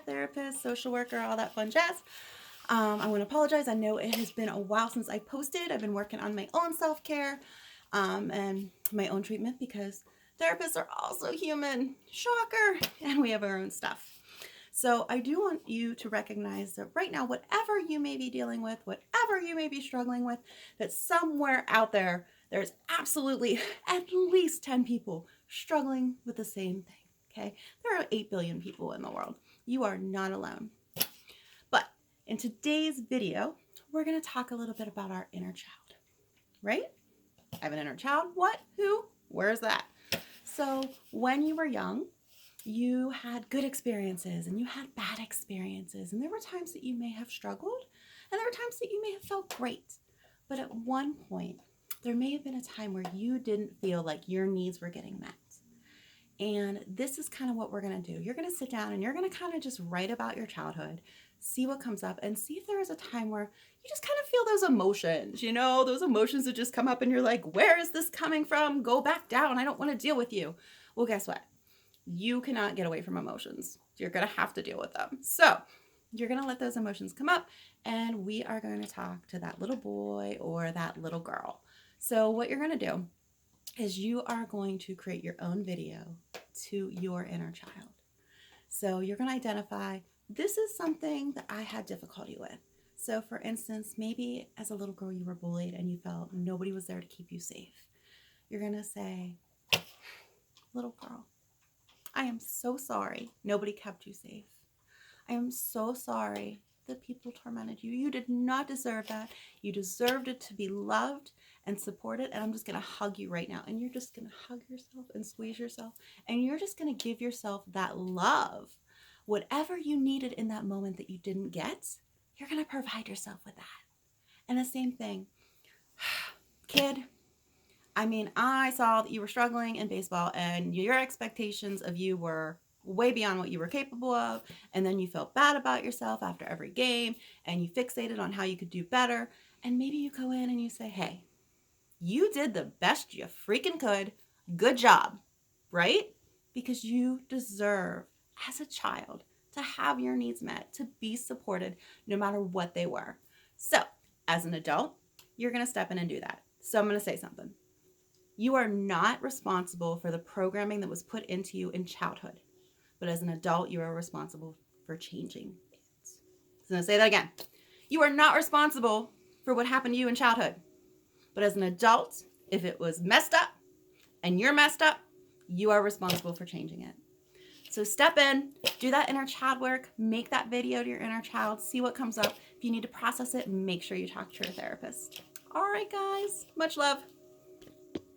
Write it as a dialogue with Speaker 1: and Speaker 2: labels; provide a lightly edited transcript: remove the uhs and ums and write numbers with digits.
Speaker 1: therapist, social worker, all that fun jazz. I want to apologize. I know it has been a while since I posted. I've been working on my own self-care and my own treatment because therapists are also human. Shocker. And we have our own stuff. So I do want you to recognize that right now, whatever you may be dealing with, whatever you may be struggling with, that somewhere out there, there's absolutely at least 10 people struggling with the same thing, okay? There are 8 billion people in the world. You are not alone. But in today's video, we're going to talk a little bit about our inner child, right? I have an inner child. What? Who? Where's that? So when you were young, you had good experiences and you had bad experiences, and there were times that you may have struggled and there were times that you may have felt great, but at one point there may have been a time where you didn't feel like your needs were getting met. And this is kind of what we're going to do. You're going to sit down and you're going to kind of just write about your childhood, see what comes up, and see if there is a time where you just kind of feel those emotions, those emotions that just come up and you're like, where is this coming from? Go back down. I don't want to deal with you. Well, guess what? You cannot get away from emotions. You're going to have to deal with them. So you're going to let those emotions come up, and we are going to talk to that little boy or that little girl. So what you're going to do is you are going to create your own video to your inner child. So you're going to identify, this is something that I had difficulty with. So for instance, maybe as a little girl you were bullied and you felt nobody was there to keep you safe. You're going to say, little girl, I am so sorry nobody kept you safe. I am so sorry that people tormented you. You did not deserve that. You deserved it to be loved and supported. And I'm just going to hug you right now. And you're just going to hug yourself and squeeze yourself. And you're just going to give yourself that love. Whatever you needed in that moment that you didn't get, you're going to provide yourself with that. And the same thing, kid, I saw that you were struggling in baseball and your expectations of you were way beyond what you were capable of. And then you felt bad about yourself after every game and you fixated on how you could do better. And maybe you go in and you say, hey, you did the best you freaking could. Good job, right? Because you deserve, as a child, to have your needs met, to be supported no matter what they were. So as an adult, you're going to step in and do that. So I'm going to say something. You are not responsible for the programming that was put into you in childhood. But as an adult, you are responsible for changing it. So I'm going to say that again. You are not responsible for what happened to you in childhood. But as an adult, if it was messed up and you're messed up, you are responsible for changing it. So step in, do that inner child work, make that video to your inner child, see what comes up. If you need to process it, make sure you talk to your therapist. All right, guys. Much love.